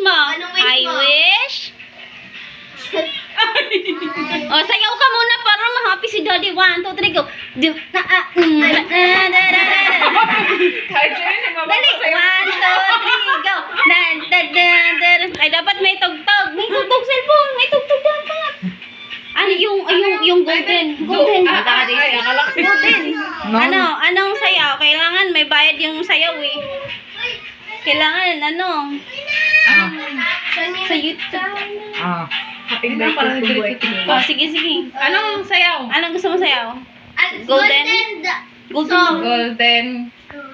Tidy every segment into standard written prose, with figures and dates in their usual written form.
mo? Anong wish I mo? wish. O, sayaw ka muna para ma-happy si Daddy. 1, 2, 3, go. Kahit yun, Dali. 1, 2, 3, go. Ay, dapat may tugtog. May tugtog cellphone. May tugtog dapat. Ano yung golden? Golden. Ay, akala ko. Golden. Anong sayaw? Kailangan may bayad yung sayaw eh. Kailangan sa YouTube. Tingnan parang nag-repeat. Oh, sige. Anong sayaw? Anong gusto mo sayaw? Golden. Golden. Golden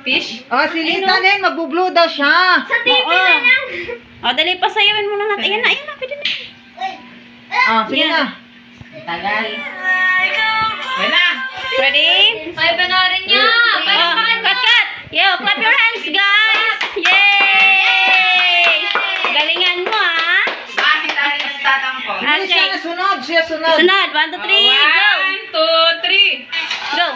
fish? Oh, si Lita din, magbo-blue daw siya. Sa TV Oo. na lang. O, dali, pasayawin mo na natin. Ayan na, pwede na. Ah, sige Yan. na. Wala na. Ready? Ay, panoorin niyo. Oh, cut. Yo, clap your hands, guys. Yay! Galingan mo, ha? Si tayo na si tatang ko. Hindi siya Okay. nasunod, siya sunod. Sunod. 1, 2, 3, go. 1, 2, 3. Go.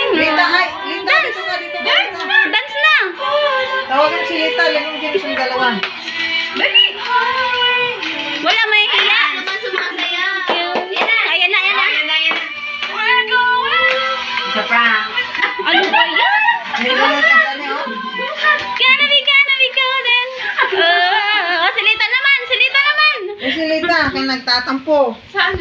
Lita, ay, Lita, dito ka, dito ka, dito. Dance na. Tawagan si Lita, lagyan mo siyang dalawa. Dali. Wala, may hiya. Ano ba sumasayaw? Ayan na. Ayan na. It's a prank. Ano ba yan? Hindi na lang kanta niya, oh. Canavi, golden. Oh, si Lita naman. Eh, si Lita, kaya nagtatampo. Saan?